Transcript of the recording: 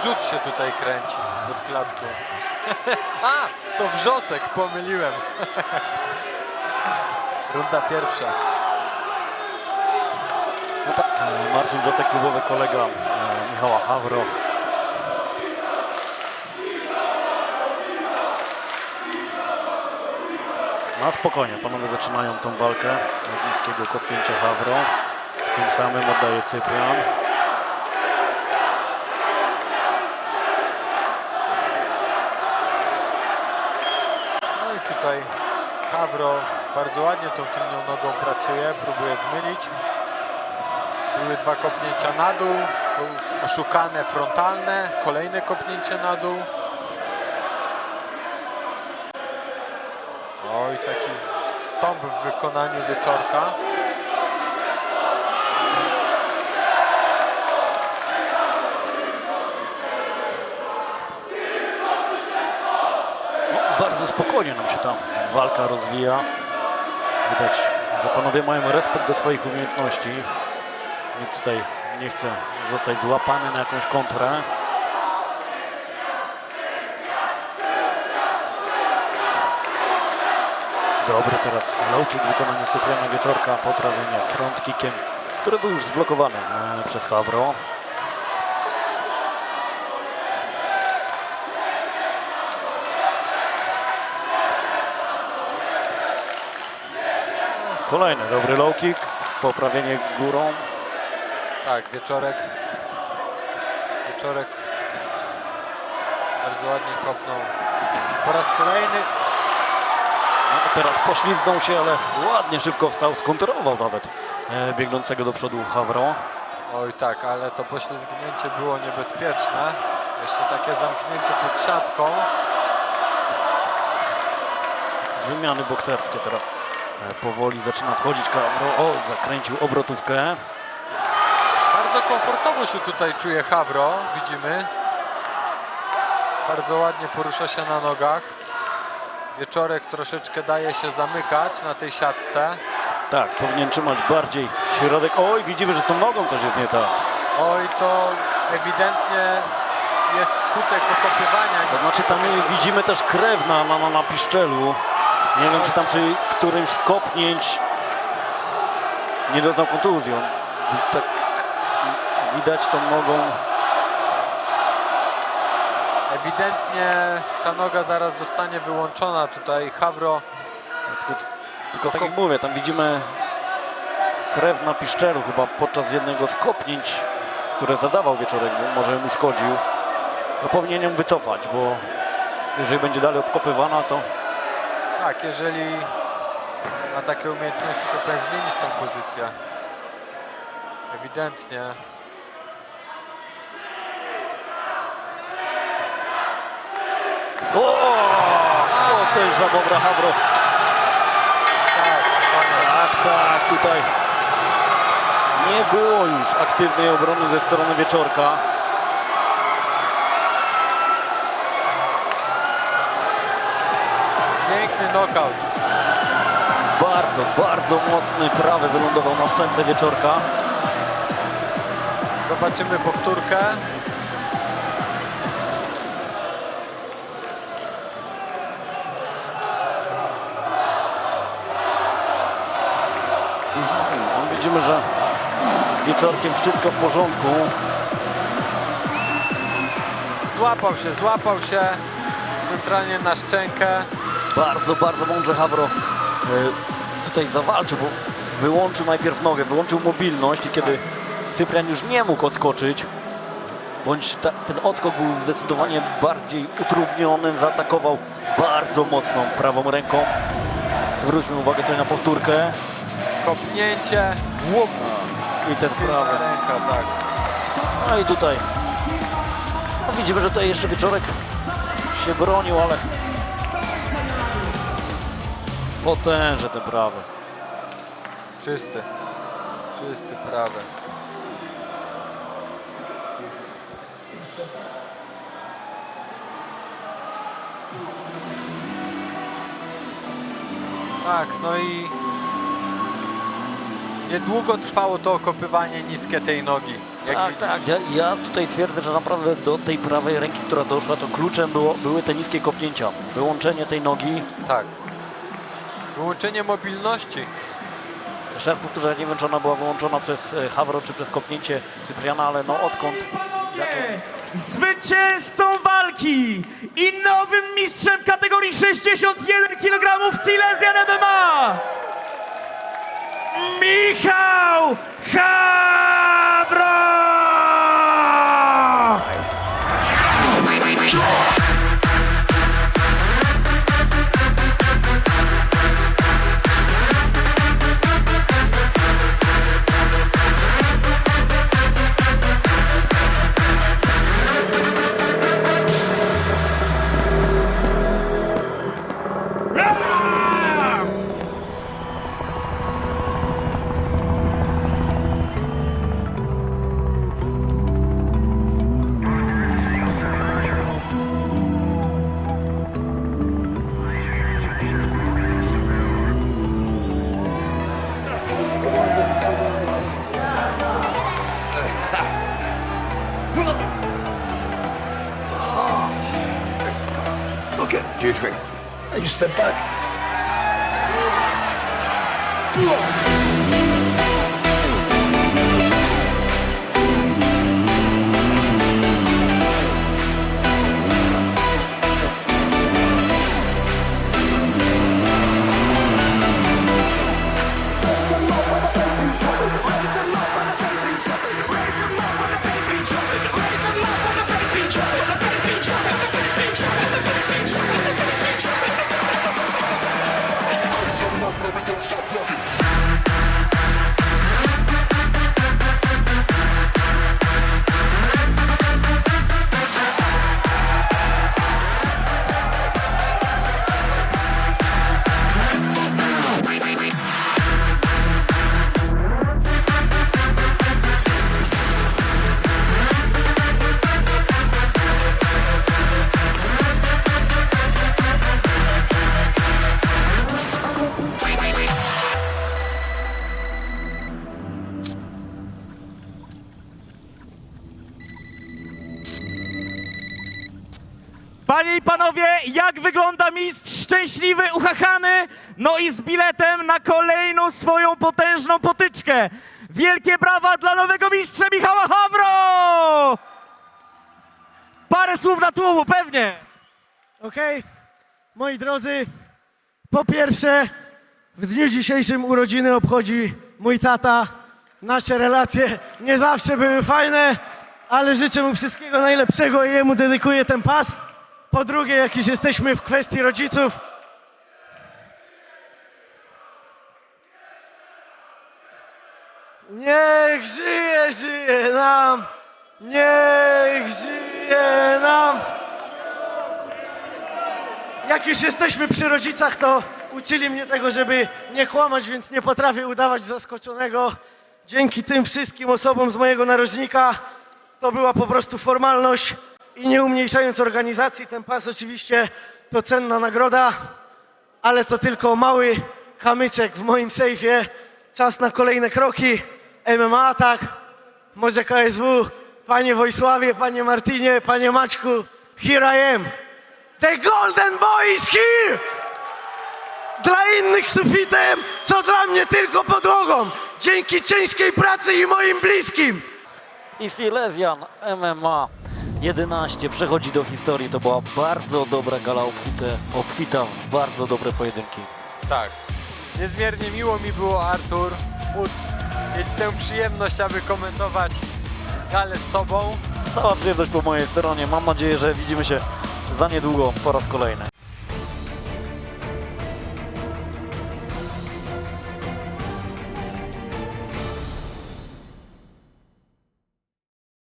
rzut się tutaj kręci pod klatką. A, to Wrzosek, pomyliłem. Runda pierwsza. No tak, Marcin Wrzosek, klubowy kolega Michała Hawro. No spokojnie, panowie zaczynają tą walkę od niskiego kopnięcia Hawro. Tym samym oddaje Cyprian. No i tutaj Hawro bardzo ładnie tą tylną nogą pracuje, próbuje zmylić. Były dwa kopnięcia na dół, oszukane frontalne, kolejne kopnięcie na dół. Oj, taki stąp w wykonaniu Wieczorka. No, bardzo spokojnie nam się ta walka rozwija. Widać, że panowie mają respekt do swoich umiejętności. Nikt tutaj nie chce zostać złapany na jakąś kontrę. Dobry teraz low kick w wykonaniu Cypriana Wieczorka, poprawienie front kickiem, który był już zblokowany przez Hawro. Kolejny dobry low kick, poprawienie górą. Tak, Wieczorek bardzo ładnie kopnął. Po raz kolejny. No, teraz poślizgnął się, ale ładnie szybko wstał, skontrował nawet biegnącego do przodu Hawro. Oj tak, ale to poślizgnięcie było niebezpieczne. Jeszcze takie zamknięcie pod siatką. Wymiany bokserskie teraz powoli zaczyna wchodzić Hawro. O, zakręcił obrotówkę. Bardzo komfortowo się tutaj czuje Hawro, widzimy. Bardzo ładnie porusza się na nogach. Wieczorek troszeczkę daje się zamykać na tej siatce. Tak, powinien trzymać bardziej środek. Oj, widzimy, że z tą nogą coś jest nie tak. Oj, to ewidentnie jest skutek okopywania. To znaczy tam widzimy też krew na piszczelu. Nie wiem, czy tam przy którymś z kopnięć nie doznał kontuzji. On tak widać tą nogą. Ewidentnie ta noga zaraz zostanie wyłączona tutaj. Hawro. Tylko tak jak mówię, tam widzimy krew na piszczelu chyba podczas jednego z kopnięć, które zadawał Wieczorek, bo może mu szkodził. No powinien ją wycofać, bo jeżeli będzie dalej obkopywana, to... Tak, jeżeli ma takie umiejętności, to powinien zmienić tą pozycję. Ewidentnie. O, też za dobra Hawro. Tak, tutaj nie było już aktywnej obrony ze strony Wieczorka. Piękny knockout. Bardzo mocny prawy wylądował na szczęce Wieczorka. Zobaczymy powtórkę. Widzimy, że z Wieczorkiem wszystko w porządku. Złapał się centralnie na szczękę. Bardzo mądrze Hawro tutaj zawalczył, bo wyłączył najpierw nogę, wyłączył mobilność i kiedy Cyprian już nie mógł odskoczyć, bądź ten odskok był zdecydowanie bardziej utrudniony, zaatakował bardzo mocną prawą ręką. Zwróćmy uwagę tutaj na powtórkę. Kopnięcie. Łup. I ten prawy. Ręka, tak. No i tutaj no widzimy, że tutaj jeszcze Wieczorek się bronił, ale potężny ten prawy. Czysty prawy. Tak, no i niedługo trwało to okopywanie niskie tej nogi. Tak. Ja tutaj twierdzę, że naprawdę do tej prawej ręki, która doszła, to kluczem były te niskie kopnięcia. Wyłączenie tej nogi. Tak. Wyłączenie mobilności. Jeszcze raz powtórzę, nie wiem, czy ona była wyłączona przez Havro, czy przez kopnięcie Cypriana, ale no odkąd zaczął... Zwycięzcą walki i nowym mistrzem kategorii 61 kg Silesian MMA Michał Havro! Okay, do your trick. You step back. Panie i panowie, jak wygląda mistrz szczęśliwy, uchachany, no i z biletem na kolejną swoją potężną potyczkę. Wielkie brawa dla nowego mistrza Michała Havro! Parę słów na tłumu, pewnie. Okej, moi drodzy, po pierwsze, w dniu dzisiejszym urodziny obchodzi mój tata. Nasze relacje nie zawsze były fajne, ale życzę mu wszystkiego najlepszego i jemu dedykuję ten pas. Po drugie, jak już jesteśmy w kwestii rodziców, niech żyje nam, niech żyje nam. Jak już jesteśmy przy rodzicach, to uczyli mnie tego, żeby nie kłamać, więc nie potrafię udawać zaskoczonego. Dzięki tym wszystkim osobom z mojego narożnika to była po prostu formalność i nie umniejszając organizacji, ten pas oczywiście to cenna nagroda, ale to tylko mały kamyczek w moim sejfie. Czas na kolejne kroki. MMA Atak, może KSW, panie Wojsławie, panie Martinie, panie Maćku, here I am. The Golden Boy is here! Dla innych sufitem, co dla mnie tylko podłogą. Dzięki ciężkiej pracy i moim bliskim. I Silesian MMA 11 przechodzi do historii. To była bardzo dobra gala obfita w bardzo dobre pojedynki. Tak. Niezmiernie miło mi było, Artur, móc mieć tę przyjemność, aby komentować galę z tobą. Cała przyjemność po mojej stronie. Mam nadzieję, że widzimy się za niedługo po raz kolejny.